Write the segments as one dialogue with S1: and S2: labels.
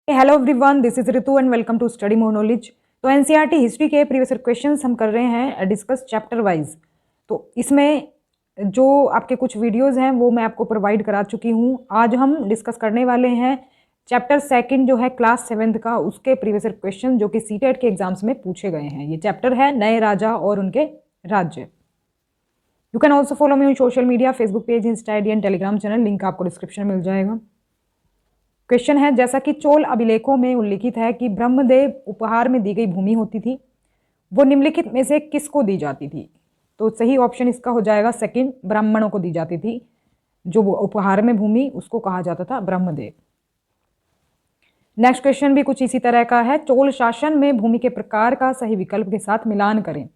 S1: Hello everyone, this is Ritu and welcome to study more knowledge. तो NCERT history के previous questions हम कर रहे हैं डिस्कस चैप्टर वाइज। तो इसमें जो आपके कुछ वीडियोस हैं वो मैं आपको प्रोवाइड करा चुकी हूँ। आज हम डिस्कस करने वाले हैं चैप्टर सेकंड जो है क्लास 7th का, उसके प्रीवियस क्वेश्चन जो कि सीटेट के एग्जाम्स में पूछे गए हैं। ये चैप्टर है नए राजा और उनके राज्य। You can also follow me on social media, Facebook page, Insta ID and Telegram channel, link आपको डिस्क्रिप्शन में मिल जाएगा। क्वेश्चन है, जैसा कि चोल अभिलेखों में उल्लिखित है कि ब्रह्मदेव उपहार में दी गई भूमि होती थी, वो निम्नलिखित में से किसको दी जाती थी? तो सही ऑप्शन इसका हो जाएगा सेकंड, ब्राह्मणों को दी जाती थी। जो उपहार में भूमि उसको कहा जाता था ब्रह्मदेव। नेक्स्ट क्वेश्चन भी कुछ इसी तरह का है, चोल शासन में भूमि के प्रकार का सही विकल्प के साथ मिलान करें।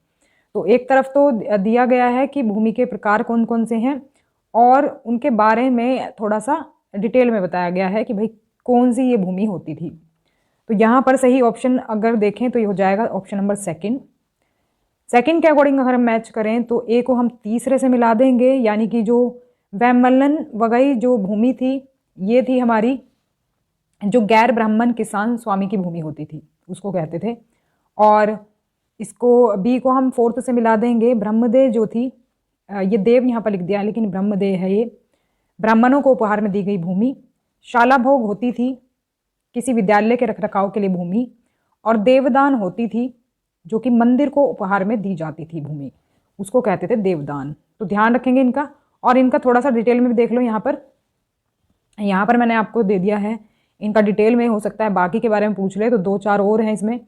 S1: तो एक तरफ तो दिया गया है कि भूमि के प्रकार कौन कौन से हैं और उनके बारे में थोड़ा सा डिटेल में बताया गया है कि भाई कौन सी ये भूमि होती थी। तो यहाँ पर सही ऑप्शन अगर देखें तो ये हो जाएगा ऑप्शन नंबर सेकंड। सेकंड के अकॉर्डिंग अगर हम मैच करें तो ए को हम तीसरे से मिला देंगे, यानी कि जो वैमल्लन वगैरह जो भूमि थी ये थी हमारी जो गैर ब्राह्मण किसान स्वामी की भूमि होती थी उसको कहते थे। और इसको बी को हम फोर्थ से मिला देंगे, ब्रह्मदेव जो थी, ये देव यहाँ पर लिख दिया लेकिन ब्रह्मदेव है ये, ब्राह्मणों को उपहार में दी गई भूमि। शाला भोग होती थी किसी विद्यालय के रखरखाव के लिए भूमि, और देवदान होती थी जो कि मंदिर को उपहार में दी जाती थी भूमि, उसको कहते थे देवदान। तो ध्यान रखेंगे इनका, और इनका थोड़ा सा डिटेल में भी देख लो। यहाँ पर मैंने आपको दे दिया है इनका डिटेल में, हो सकता है बाकी के बारे में पूछ ले तो 2-4 और हैं इसमें,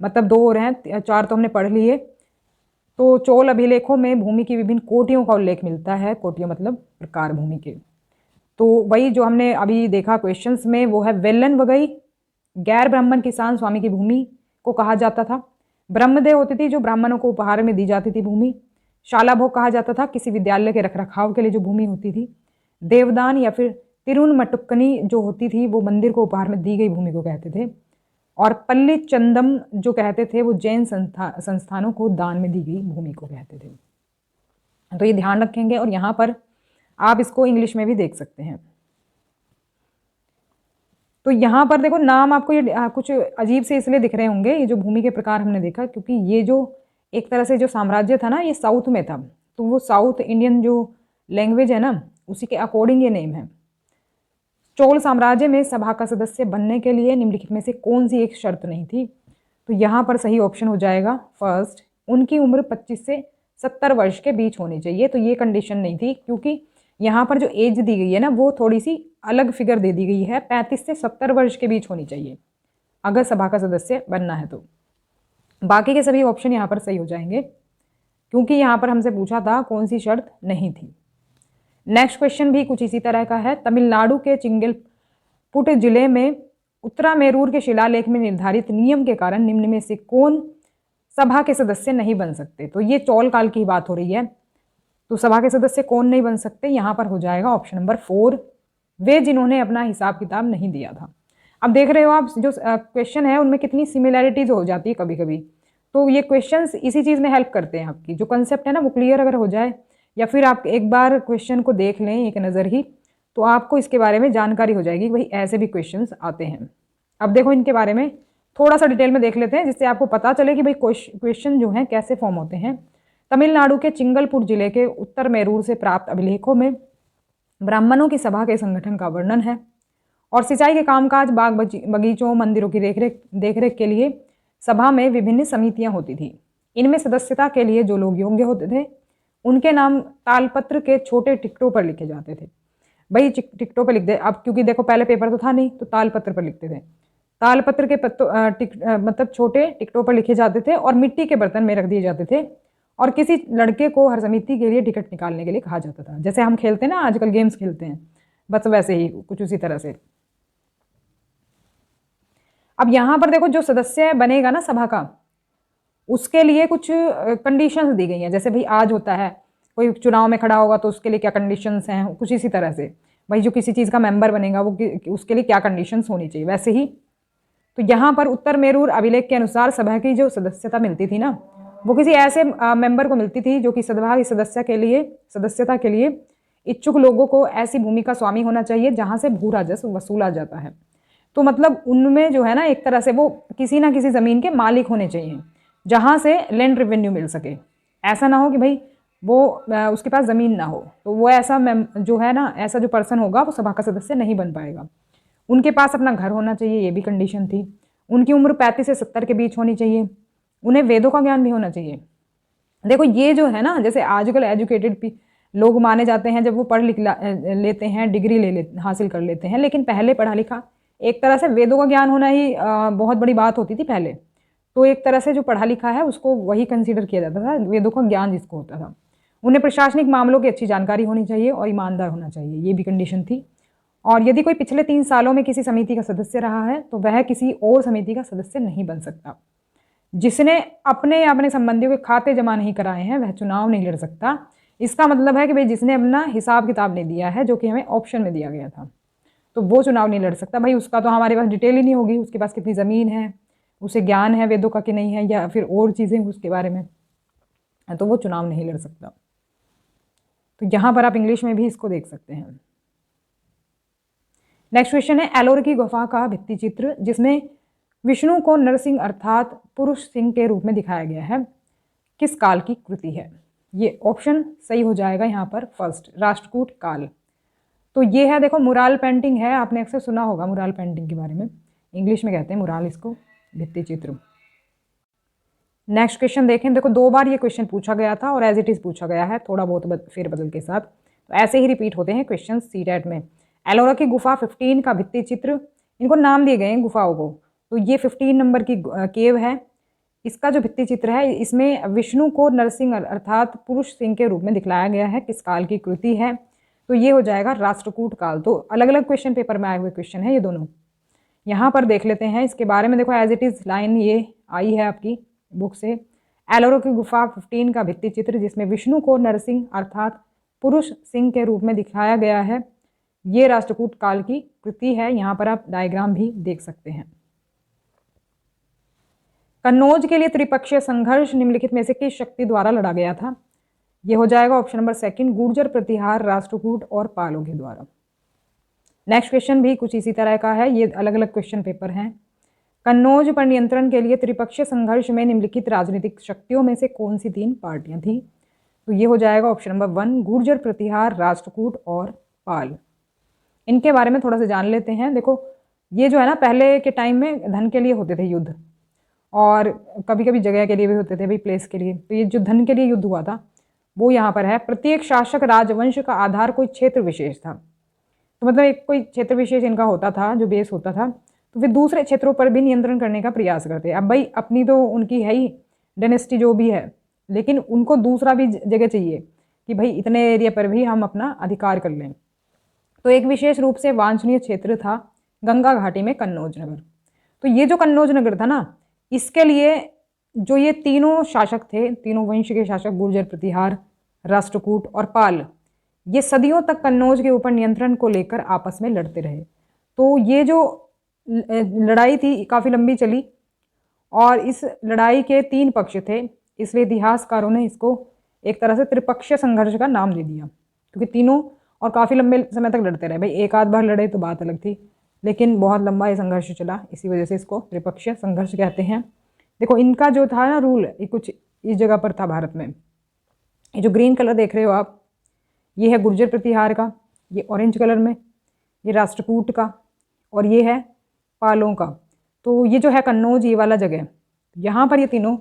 S1: मतलब 2 और हैं, 4 तो हमने पढ़ लिए। तो चोल अभिलेखों में भूमि की विभिन्न कोटियों का उल्लेख मिलता है, कोटियों मतलब प्रकार भूमि के। तो वही जो हमने अभी देखा क्वेश्चंस में वो है वेलन वगई गैर ब्राह्मण किसान स्वामी की भूमि को कहा जाता था। ब्रह्मदेव होती थी जो ब्राह्मणों को उपहार में दी जाती थी भूमि। शाला भोग कहा जाता था किसी विद्यालय के रखरखाव के लिए जो भूमि होती थी। देवदान या फिर तिरुनमटुक्कनी जो होती थी वो मंदिर को उपहार में दी गई भूमि को कहते थे। और पल्ली चंदम जो कहते थे वो जैन संस्थानों को दान में दी गई भूमि को कहते थे। तो ये ध्यान रखेंगे, और यहाँ पर आप इसको इंग्लिश में भी देख सकते हैं। तो यहाँ पर देखो नाम आपको ये कुछ अजीब से इसलिए दिख रहे होंगे, ये जो भूमि के प्रकार हमने देखा, क्योंकि ये जो एक तरह से जो साम्राज्य था ना ये साउथ में था, तो वो साउथ इंडियन जो लैंग्वेज है ना उसी के अकॉर्डिंग ये नेम है। चोल साम्राज्य में सभा का सदस्य बनने के लिए निम्नलिखित में से कौन सी एक शर्त नहीं थी? तो यहाँ पर सही ऑप्शन हो जाएगा फर्स्ट, उनकी उम्र 25 से 70 वर्ष के बीच होनी चाहिए। तो ये कंडीशन नहीं थी, क्योंकि यहाँ पर जो एज दी गई है ना वो थोड़ी सी अलग फिगर दे दी गई है, 35 से 70 वर्ष के बीच होनी चाहिए अगर सभा का सदस्य बनना है। तो बाकी के सभी ऑप्शन यहाँ पर सही हो जाएंगे, क्योंकि यहाँ पर हमसे पूछा था कौन सी शर्त नहीं थी। नेक्स्ट क्वेश्चन भी कुछ इसी तरह का है, तमिलनाडु के चिंगलपुट जिले में उत्तरामेरूर के शिलालेख में निर्धारित नियम के कारण निम्न में से कौन सभा के सदस्य नहीं बन सकते? तो ये चोल काल की बात हो रही है, तो सभा के सदस्य कौन नहीं बन सकते? यहाँ पर हो जाएगा ऑप्शन नंबर 4, वे जिन्होंने अपना हिसाब किताब नहीं दिया था। अब देख रहे हो आप जो क्वेश्चन है उनमें कितनी सिमिलैरिटीज हो जाती है कभी कभी, तो ये क्वेश्चंस इसी चीज़ में हेल्प करते हैं। आपकी जो कंसेप्ट है ना वो क्लियर अगर हो जाए, या फिर आप एक बार क्वेश्चन को देख लें एक नज़र ही, तो आपको इसके बारे में जानकारी हो जाएगी कि भाई ऐसे भी क्वेश्चंस आते हैं। अब देखो इनके बारे में थोड़ा सा डिटेल में देख लेते हैं, जिससे आपको पता चले कि भाई क्वेश्चन जो हैं कैसे फॉर्म होते हैं। तमिलनाडु के चिंगलपुट जिले के उत्तर मेरूर से प्राप्त अभिलेखों में ब्राह्मणों की सभा के संगठन का वर्णन है, और सिंचाई के कामकाज, बाग बगीचों, मंदिरों की देखरेख के लिए सभा में विभिन्न समितियां होती थी। इनमें सदस्यता के लिए जो लोग योग्य होते थे उनके नाम तालपत्र के छोटे टिकटों पर लिखे जाते थे। भाई टिकटों पर लिख दे, अब क्योंकि देखो पहले पेपर तो था नहीं तो तालपत्र पर लिखते थे। तालपत्र के मतलब छोटे टिकटों पर लिखे जाते थे और मिट्टी के बर्तन में रख दिए जाते थे, और किसी लड़के को हर समिति के लिए टिकट निकालने के लिए कहा जाता था। जैसे हम खेलते हैं ना आजकल गेम्स खेलते हैं, बस वैसे ही कुछ उसी तरह से। अब यहाँ पर देखो जो सदस्य बनेगा ना सभा का, उसके लिए कुछ कंडीशंस दी गई हैं। जैसे भाई आज होता है कोई चुनाव में खड़ा होगा तो उसके लिए क्या कंडीशंस हैं, कुछ इसी तरह से भाई जो किसी चीज़ का मेंबर बनेगा वो उसके लिए क्या कंडीशंस होनी चाहिए, वैसे ही। तो यहाँ पर उत्तर मेरूर अभिलेख के अनुसार सभा की जो सदस्यता मिलती थी ना वो किसी ऐसे मेंबर को मिलती थी जो कि सभा की सदस्यता के लिए इच्छुक लोगों को ऐसी भूमि का स्वामी होना चाहिए जहाँ से भू राजस्व वसूला जाता है। तो मतलब उनमें जो है ना एक तरह से वो किसी ना किसी ज़मीन के मालिक होने चाहिए जहाँ से लैंड रेवेन्यू मिल सके। ऐसा ना हो कि भाई वो उसके पास ज़मीन ना हो, तो वो ऐसा जो है ना ऐसा जो पर्सन होगा वो सभा का सदस्य नहीं बन पाएगा। उनके पास अपना घर होना चाहिए, ये भी कंडीशन थी। उनकी उम्र 35 से 70 के बीच होनी चाहिए। उन्हें वेदों का ज्ञान भी होना चाहिए। देखो ये जो है ना, जैसे आजकल एजुकेटेड लोग माने जाते हैं जब वो पढ़ लिख लेते हैं, डिग्री हासिल कर लेते हैं, लेकिन पहले पढ़ा लिखा एक तरह से वेदों का ज्ञान होना ही बहुत बड़ी बात होती थी पहले। तो एक तरह से जो पढ़ा लिखा है उसको वही कंसीडर किया जाता था, वेदों का ज्ञान जिसको होता था। उन्हें प्रशासनिक मामलों की अच्छी जानकारी होनी चाहिए और ईमानदार होना चाहिए, ये भी कंडीशन थी। और यदि कोई पिछले 3 सालों में किसी समिति का सदस्य रहा है तो वह किसी और समिति का सदस्य नहीं बन सकता। जिसने अपने या अपने संबंधियों के खाते जमा नहीं कराए हैं वह चुनाव नहीं लड़ सकता। इसका मतलब है कि भाई जिसने अपना हिसाब किताब नहीं दिया है, जो कि हमें ऑप्शन में दिया गया था, तो वो चुनाव नहीं लड़ सकता। भाई उसका तो हमारे पास डिटेल ही नहीं होगी, उसके पास कितनी ज़मीन है, उसे ज्ञान है वेदों का कि नहीं है, या फिर और चीज़ें उसके बारे में, तो वो चुनाव नहीं लड़ सकता। तो यहाँ पर आप इंग्लिश में भी इसको देख सकते हैं। नेक्स्ट क्वेश्चन है, एलोरा की गुफा का भित्ति चित्र जिसमें विष्णु को नरसिंह अर्थात पुरुष सिंह के रूप में दिखाया गया है, किस काल की कृति है? ये ऑप्शन सही हो जाएगा यहाँ पर फर्स्ट, राष्ट्रकूट काल। तो ये है, देखो मुराल पेंटिंग है, आपने अक्सर सुना होगा मुराल पेंटिंग के बारे में, इंग्लिश में कहते हैं मुराल इसको, भित्ति चित्र। नेक्स्ट क्वेश्चन देखें, देखो 2 बार ये क्वेश्चन पूछा गया था और एज इट इज़ पूछा गया है, थोड़ा बहुत फेरबदल के साथ। तो ऐसे ही रिपीट होते हैं क्वेश्चन सीटेट में। एलोरा की गुफा 15 का भित्ति चित्र, इनको नाम दिए गए हैं गुफाओं को। तो ये 15 नंबर की केव है, इसका जो भित्ति चित्र है इसमें विष्णु को नरसिंह अर्थात पुरुष सिंह के रूप में दिखलाया गया है, किस काल की कृति है? तो ये हो जाएगा राष्ट्रकूट काल। तो अलग अलग क्वेश्चन पेपर में आए हुए क्वेश्चन है ये दोनों। यहाँ पर देख लेते हैं इसके बारे में, देखो एज इट इज़ लाइन ये आई है आपकी बुक से। एलोरा की गुफा 15 का भित्ति चित्र जिसमें विष्णु को नरसिंह अर्थात पुरुष सिंह के रूप में दिखाया गया है, ये राष्ट्रकूट काल की कृति है। यहाँ पर आप डायग्राम भी देख सकते हैं। कन्नौज के लिए त्रिपक्षीय संघर्ष निम्नलिखित में से किस शक्ति द्वारा लड़ा गया था? ये हो जाएगा ऑप्शन नंबर सेकंड, गुर्जर प्रतिहार, राष्ट्रकूट और पालों के द्वारा। नेक्स्ट क्वेश्चन भी कुछ इसी तरह का है, ये अलग अलग क्वेश्चन पेपर हैं। कन्नौज पर नियंत्रण के लिए त्रिपक्षीय संघर्ष में निम्नलिखित राजनीतिक शक्तियों में से कौन सी 3 पार्टियां थी? तो ये हो जाएगा ऑप्शन नंबर 1, गुर्जर प्रतिहार, राष्ट्रकूट और पाल। इनके बारे में थोड़ा सा जान लेते हैं। देखो ये जो है ना, पहले के टाइम में धन के लिए होते थे युद्ध, और कभी कभी जगह के लिए भी होते थे, भाई प्लेस के लिए। तो ये जो धन के लिए युद्ध हुआ था वो यहाँ पर है। प्रत्येक शासक राजवंश का आधार कोई क्षेत्र विशेष था, तो मतलब एक कोई क्षेत्र विशेष इनका होता था जो बेस होता था, तो वे दूसरे क्षेत्रों पर भी नियंत्रण करने का प्रयास करते। अब भाई अपनी तो उनकी है ही डायनेस्टी जो भी है, लेकिन उनको दूसरा भी जगह चाहिए कि भाई इतने एरिया पर भी हम अपना अधिकार कर लें। तो एक विशेष रूप से वांछनीय क्षेत्र था गंगा घाटी में कन्नौज नगर। तो ये जो कन्नौज नगर था ना, इसके लिए जो ये तीनों शासक थे, तीनों वंश के शासक, गुर्जर प्रतिहार, राष्ट्रकूट और पाल, ये सदियों तक कन्नौज के ऊपर नियंत्रण को लेकर आपस में लड़ते रहे। तो ये जो लड़ाई थी काफ़ी लंबी चली और इस लड़ाई के 3 पक्ष थे, इसलिए इतिहासकारों ने इसको एक तरह से त्रिपक्षीय संघर्ष का नाम दे दिया, क्योंकि तीनों और काफ़ी लंबे समय तक लड़ते रहे। भाई एक आध बार लड़े तो बात अलग थी, लेकिन बहुत लंबा ये संघर्ष चला, इसी वजह से इसको त्रिपक्षीय संघर्ष कहते हैं। देखो इनका जो था ना रूल, ये कुछ इस जगह पर था भारत में। ये जो ग्रीन कलर देख रहे हो आप, ये है गुर्जर प्रतिहार का, ये ऑरेंज कलर में ये राष्ट्रकूट का, और ये है पालों का। तो ये जो है कन्नौज, ये वाला जगह, यहाँ पर ये तीनों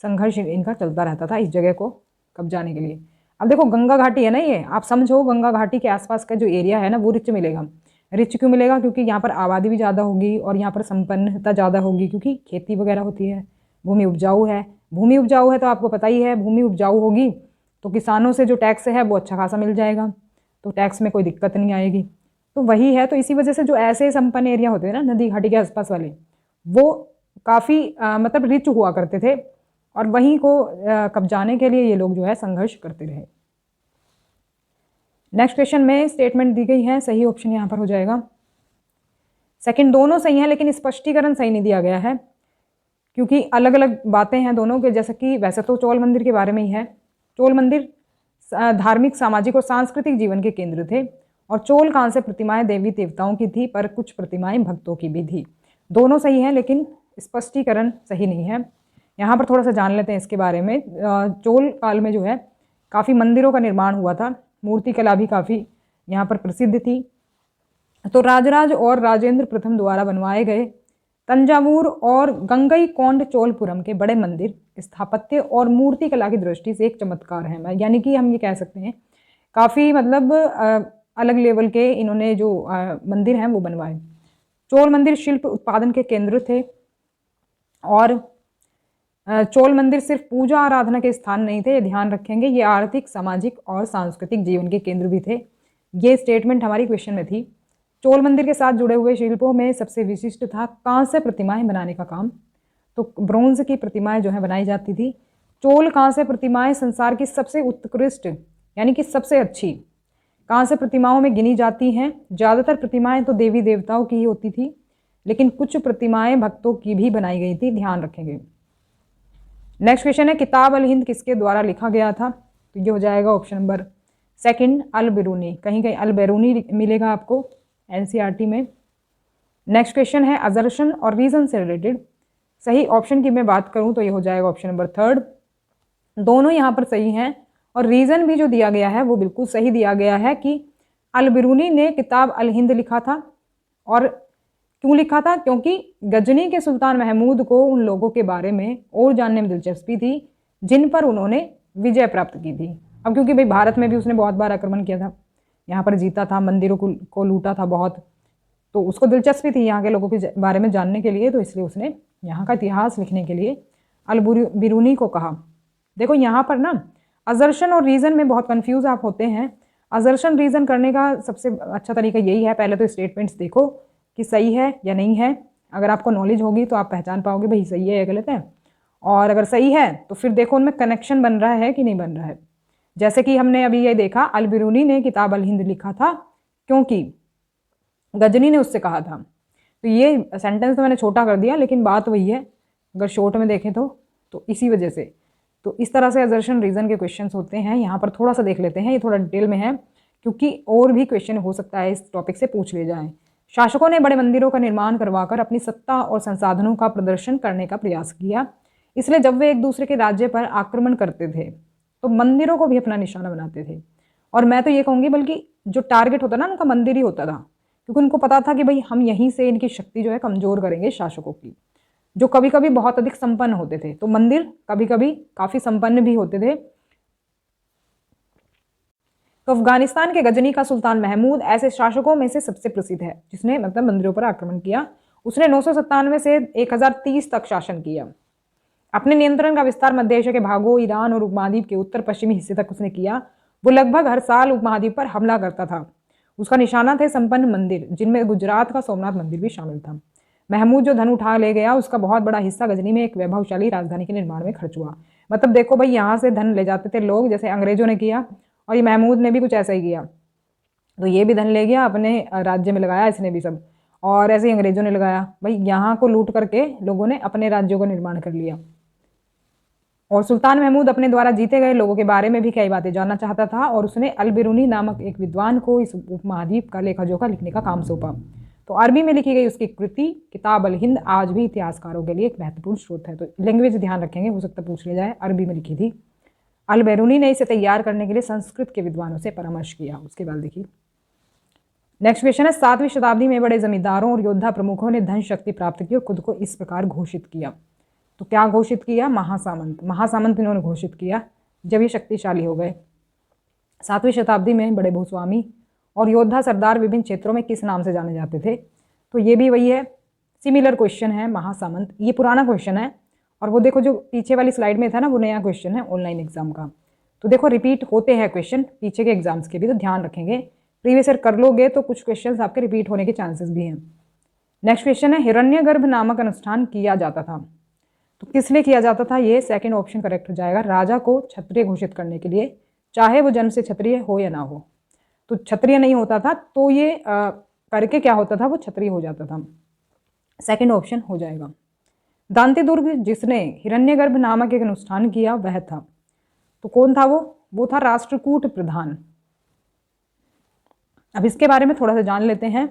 S1: संघर्ष इनका चलता रहता था इस जगह को कब्जाने के लिए। अब देखो गंगा घाटी है ना, ये आप समझो गंगा घाटी के आसपास का जो एरिया है ना वो रिच मिलेगा। रिच क्यों मिलेगा? क्योंकि यहाँ पर आबादी भी ज़्यादा होगी और यहाँ पर संपन्नता ज़्यादा होगी, क्योंकि खेती वगैरह होती है, भूमि उपजाऊ है। भूमि उपजाऊ है तो आपको पता ही है, भूमि उपजाऊ होगी तो किसानों से जो टैक्स है वो अच्छा खासा मिल जाएगा, तो टैक्स में कोई दिक्कत नहीं आएगी। तो वही है, तो इसी वजह से जो ऐसे संपन्न एरिया होते हैं ना नदी घाटी के आसपास वाले, वो काफ़ी मतलब रिच हुआ करते थे, और वहीं को कब्जाने के लिए ये लोग जो है संघर्ष करते रहे। नेक्स्ट क्वेश्चन में स्टेटमेंट दी गई है, सही ऑप्शन यहाँ पर हो जाएगा सेकंड। दोनों सही हैं लेकिन स्पष्टीकरण सही नहीं दिया गया है, क्योंकि अलग अलग बातें हैं दोनों के। जैसे कि वैसे तो चोल मंदिर के बारे में ही है, चोल मंदिर धार्मिक, सामाजिक और सांस्कृतिक जीवन के केंद्र थे, और चोल कांस्य प्रतिमाएं देवी देवताओं की थी, पर कुछ प्रतिमाएं भक्तों की भी थी। दोनों सही हैं, लेकिन स्पष्टीकरण सही नहीं है। यहाँ पर थोड़ा सा जान लेते हैं इसके बारे में। चोल काल में जो है काफ़ी मंदिरों का निर्माण हुआ था, मूर्तिकला भी काफ़ी यहाँ पर प्रसिद्ध थी। तो राजराज और राजेंद्र प्रथम द्वारा बनवाए गए तंजावुर और गंगईकोंड चोलपुरम के बड़े मंदिर स्थापत्य और मूर्तिकला की दृष्टि से एक चमत्कार है। यानी कि हम ये कह सकते हैं काफ़ी मतलब अलग लेवल के इन्होंने जो मंदिर हैं वो बनवाए। चोल मंदिर शिल्प उत्पादन के केंद्र थे, और चोल मंदिर सिर्फ पूजा आराधना के स्थान नहीं थे, ये ध्यान रखेंगे, ये आर्थिक, सामाजिक और सांस्कृतिक जीवन के केंद्र भी थे। ये स्टेटमेंट हमारी क्वेश्चन में थी। चोल मंदिर के साथ जुड़े हुए शिल्पों में सबसे विशिष्ट था कांस्य प्रतिमाएं बनाने का काम। तो ब्रोंज की प्रतिमाएं जो है बनाई जाती थी। चोल कांस्य प्रतिमाएं संसार की सबसे उत्कृष्ट यानी कि सबसे अच्छी कांस्य प्रतिमाओं में गिनी जाती हैं। ज़्यादातर प्रतिमाएं तो देवी देवताओं की ही होती थी, लेकिन कुछ प्रतिमाएं भक्तों की भी बनाई गई थी, ध्यान रखेंगे। नेक्स्ट क्वेश्चन है, किताब अल हिंद किसके द्वारा लिखा गया था? तो ये हो जाएगा ऑप्शन नंबर सेकंड, अल बिरूनी। कहीं कहीं अल बिरूनी मिलेगा आपको एनसीईआरटी में। नेक्स्ट क्वेश्चन है, अजर्शन और रीजन से रिलेटेड। सही ऑप्शन की मैं बात करूं तो ये हो जाएगा ऑप्शन नंबर थर्ड। दोनों यहाँ पर सही हैं, और रीज़न भी जो दिया गया है वो बिल्कुल सही दिया गया है कि अल बिरूनी ने किताब अल हिंद लिखा था। और क्यों लिखा था? क्योंकि गजनी के सुल्तान महमूद को उन लोगों के बारे में और जानने में दिलचस्पी थी जिन पर उन्होंने विजय प्राप्त की थी। अब क्योंकि भाई भारत में भी उसने बहुत बार आक्रमण किया था, यहाँ पर जीता था, मंदिरों को लूटा था बहुत, तो उसको दिलचस्पी थी यहाँ के लोगों के बारे में जानने के लिए, तो इसलिए उसने यहाँ का इतिहास लिखने के लिए अल बिरूनी को कहा। देखो यहाँ पर ना अजर्शन और रीज़न में बहुत कंफ्यूज आप होते हैं। अजर्शन रीज़न करने का सबसे अच्छा तरीका यही है, पहले तो स्टेटमेंट्स देखो कि सही है या नहीं है। अगर आपको नॉलेज होगी तो आप पहचान पाओगे भाई सही है या गलत है, और अगर सही है तो फिर देखो उनमें कनेक्शन बन रहा है कि नहीं बन रहा है। जैसे कि हमने अभी ये देखा, अल बिरूनी ने किताब अल हिंद लिखा था क्योंकि गजनी ने उससे कहा था। तो ये सेंटेंस तो मैंने छोटा कर दिया, लेकिन बात वही है अगर शॉर्ट में देखें तो इसी वजह से। तो इस तरह से अजर्शन रीज़न के क्वेश्चंस होते हैं। यहाँ पर थोड़ा सा देख लेते हैं, ये थोड़ा डिटेल में है क्योंकि और भी क्वेश्चन हो सकता है इस टॉपिक से पूछ ले जाएं। शासकों ने बड़े मंदिरों का निर्माण करवाकर अपनी सत्ता और संसाधनों का प्रदर्शन करने का प्रयास किया, इसलिए जब वे एक दूसरे के राज्य पर आक्रमण करते थे तो मंदिरों को भी अपना निशाना बनाते थे। और मैं तो ये कहूँगी बल्कि जो टारगेट होता ना उनका मंदिर ही होता था, क्योंकि उनको पता था कि भाई हम यहीं से इनकी शक्ति जो है कमज़ोर करेंगे शासकों की, जो कभी कभी बहुत अधिक संपन्न होते थे। तो मंदिर कभी कभी काफ़ी संपन्न भी होते थे। तो अफगानिस्तान के गजनी का सुल्तान महमूद ऐसे शासकों में से सबसे प्रसिद्ध है जिसने मतलब मंदिरों पर आक्रमण किया। उसने 997 से 1030 तक शासन किया। अपने नियंत्रण का विस्तार मध्य एशिया के भागों, ईरान और उपमहाद्वीप के उत्तर पश्चिमी हिस्से तक उसने किया। वो लगभग हर साल उपमहाद्वीप पर हमला करता था। उसका निशाना थे संपन्न मंदिर, जिनमें गुजरात का सोमनाथ मंदिर भी शामिल था। महमूद जो धन उठा ले गया उसका बहुत बड़ा हिस्सा गजनी में एक वैभवशाली राजधानी के निर्माण में खर्च हुआ। मतलब देखो भाई, यहाँ से धन ले जाते थे लोग, जैसे अंग्रेजों ने किया, और ये महमूद ने भी कुछ ऐसा ही किया। तो ये भी धन ले गया, अपने राज्य में लगाया इसने भी सब, और ऐसे ही अंग्रेजों ने लगाया। भाई यहाँ को लूट करके लोगों ने अपने राज्यों का निर्माण कर लिया। और सुल्तान महमूद अपने द्वारा जीते गए लोगों के बारे में भी कई बातें जानना चाहता था, और उसने अल बिरूनी नामक एक विद्वान को इस उपमहाद्वीप का लेखा जोखा लिखने का काम सौंपा। तो अरबी में लिखी गई उसकी कृति किताब अल हिंद आज भी इतिहासकारों के लिए एक महत्वपूर्ण स्रोत है। तो लैंग्वेज ध्यान रखेंगे, हो सकता है पूछ लिया जाए, अरबी में लिखी थी। अल बिरूनी ने इसे तैयार करने के लिए संस्कृत के विद्वानों से परामर्श किया। उसके बाद देखिए नेक्स्ट क्वेश्चन है, 7वीं शताब्दी में बड़े जमींदारों और योद्धा प्रमुखों ने धन शक्ति प्राप्त की और खुद को इस प्रकार घोषित किया। तो क्या घोषित किया? महासामंत। महासामंत इन्होंने घोषित किया जब ये शक्तिशाली हो गए। 7वीं शताब्दी में बड़े भूस्वामी और योद्धा सरदार विभिन्न क्षेत्रों में किस नाम से जाने जाते थे? तो ये भी वही है, सिमिलर क्वेश्चन है महासामंत। ये पुराना क्वेश्चन है, और वो देखो जो पीछे वाली स्लाइड में था ना, वो नया क्वेश्चन है ऑनलाइन एग्जाम का। तो देखो रिपीट होते हैं क्वेश्चन पीछे के एग्जाम्स के भी, तो ध्यान रखेंगे। प्रीवियस ईयर कर लोगे तो कुछ क्वेश्चन आपके रिपीट होने के चांसेस भी हैं। नेक्स्ट क्वेश्चन है, हिरण्यगर्भ नामक अनुष्ठान किया जाता था। तो किस लिए किया जाता था? ये सेकंड ऑप्शन करेक्ट हो जाएगा, राजा को क्षत्रिय घोषित करने के लिए, चाहे वो जन्म से क्षत्रिय हो या ना हो। तो क्षत्रिय नहीं होता था तो ये करके क्या होता था, वो क्षत्रिय हो जाता था। सेकंड ऑप्शन हो जाएगा। दांतीदुर्ग जिसने हिरण्यगर्भ नामक एक अनुष्ठान किया वह था। तो कौन था वो था राष्ट्रकूट प्रधान। अब इसके बारे में थोड़ा सा जान लेते हैं।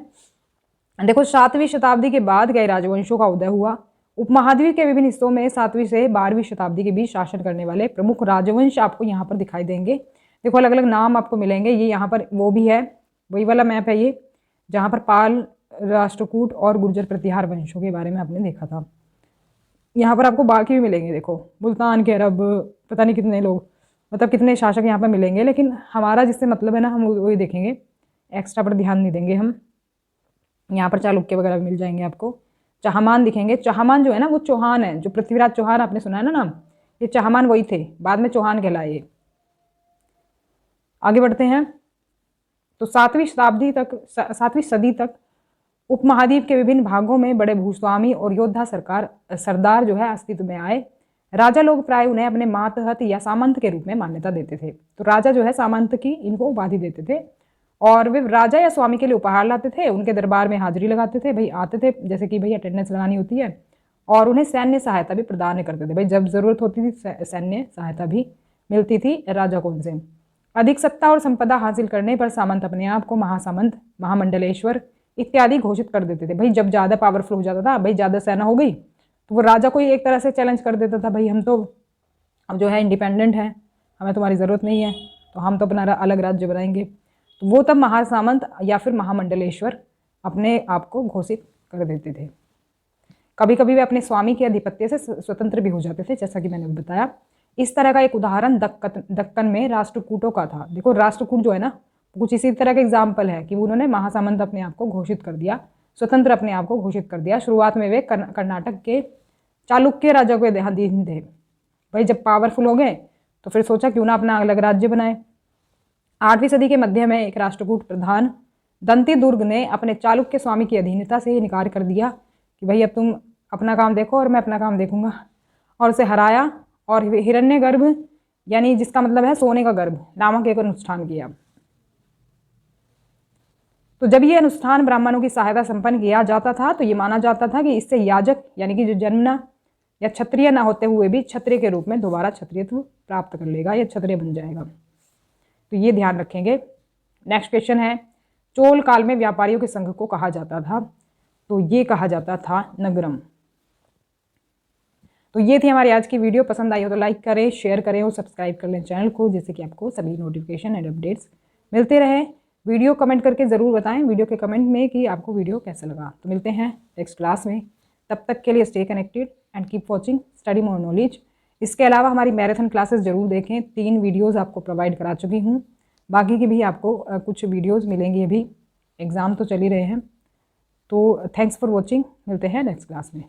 S1: देखो 7वीं शताब्दी के बाद कई राजवंशों का उदय हुआ। उपमहाद्वीप के विभिन्न हिस्सों में 7वीं से 12वीं शताब्दी के बीच शासन करने वाले प्रमुख राजवंश आपको यहाँ पर दिखाई देंगे। देखो अलग अलग नाम आपको मिलेंगे। ये यहाँ पर वो भी है, वही वाला मैप है ये, जहाँ पर पाल, राष्ट्रकूट और गुर्जर प्रतिहार वंशों के बारे में आपने देखा था। यहाँ पर आपको बाकी भी मिलेंगे। देखो मुल्तान के अरब, पता नहीं कितने लोग, मतलब कितने शासक यहाँ पर मिलेंगे, लेकिन हमारा जिससे मतलब है ना, हम वही देखेंगे, एक्स्ट्रा पर ध्यान नहीं देंगे हम। यहाँ पर चालुक्य वगैरह भी मिल जाएंगे आपको। चहमान दिखेंगे। चहमान जो है ना वो चौहान है, जो पृथ्वीराज चौहान आपने सुना है ना नाम, ये चहमान वही थे, बाद में चौहान कहलाए। आगे बढ़ते हैं। तो 7वीं सदी तक उपमहाद्वीप के विभिन्न भागों में बड़े भूस्वामी और योद्धा सरदार जो है अस्तित्व में आए। राजा लोग प्राय उन्हें अपने मातहत या सामंत के रूप में मान्यता देते थे। तो राजा जो है सामंत की इनको उपाधि देते थे, और वे राजा या स्वामी के लिए उपहार लाते थे, उनके दरबार में हाजिरी लगाते थे, भाई आते थे, जैसे कि भाई अटेंडेंस लगानी होती है, और उन्हें सैन्य सहायता भी प्रदान करते थे। भाई जब जरूरत होती थी सैन्य सहायता भी मिलती थी राजा को उनसे। अधिक सत्ता और संपदा हासिल करने पर सामंत अपने आप को महासामंत, महामंडलेश्वर इत्यादि घोषित कर देते थे। भाई जब ज़्यादा पावरफुल हो जाता था, भाई ज़्यादा सेना हो गई, तो वो राजा को ही एक तरह से चैलेंज कर देता था, भाई हम तो अब जो है इंडिपेंडेंट हैं, हमें तुम्हारी ज़रूरत नहीं है, तो हम तो अपना अलग राज्य बनाएंगे। तो वो तब महासामंत या फिर महामंडलेश्वर अपने आप को घोषित कर देते थे। कभी कभी वे अपने स्वामी के आधिपत्य से स्वतंत्र भी हो जाते थे, जैसा कि मैंने बताया। इस तरह का एक उदाहरण दक्कन में राष्ट्रकूटों का था। देखो राष्ट्रकूट जो है ना, कुछ इसी तरह का एग्जाम्पल है कि उन्होंने महासामंत अपने आप को घोषित कर दिया, स्वतंत्र अपने आप को घोषित कर दिया। शुरुआत में वे कर्नाटक के चालुक्य राजा के अधीन थे। भाई जब पावरफुल हो गए तो फिर सोचा क्यों ना अपना अलग राज्य बनाए। 8वीं सदी के मध्य में एक राष्ट्रकूट प्रधान दंती दुर्ग ने अपने चालुक्य स्वामी की अधीनता से इनकार कर दिया कि भाई अब तुम अपना काम देखो और मैं अपना काम देखूंगा, और उसे हराया और हिरण्यगर्भ, यानी जिसका मतलब है सोने का गर्भ, नामक एक अनुष्ठान किया। तो जब ये अनुष्ठान ब्राह्मणों की सहायता संपन्न किया जाता था तो ये माना जाता था कि इससे याजक यानी कि जो जन्मना या क्षत्रिय ना होते हुए भी क्षत्रिय के रूप में दोबारा क्षत्रियत्व प्राप्त कर लेगा या क्षत्रिय बन जाएगा। तो ये ध्यान रखेंगे। नेक्स्ट क्वेश्चन है, चोल काल में व्यापारियों के संघ को कहा जाता था, तो ये कहा जाता था नगरम। तो ये थी हमारी आज की वीडियो। पसंद आई हो तो लाइक करें, शेयर करें और सब्सक्राइब कर लें चैनल को, जिससे कि आपको सभी नोटिफिकेशन एंड अपडेट्स मिलते रहे। वीडियो कमेंट करके ज़रूर बताएं वीडियो के कमेंट में कि आपको वीडियो कैसा लगा। तो मिलते हैं नेक्स्ट क्लास में, तब तक के लिए stay connected and keep watching study more knowledge. इसके अलावा हमारी मैराथन क्लासेस ज़रूर देखें, 3 वीडियोज़ आपको प्रोवाइड करा चुकी हूँ, बाकी की भी आपको कुछ वीडियोज़ मिलेंगी। अभी एग्ज़ाम तो चल ही रहे हैं। तो थैंक्स फॉर वॉचिंग, मिलते हैं नेक्स्ट क्लास में।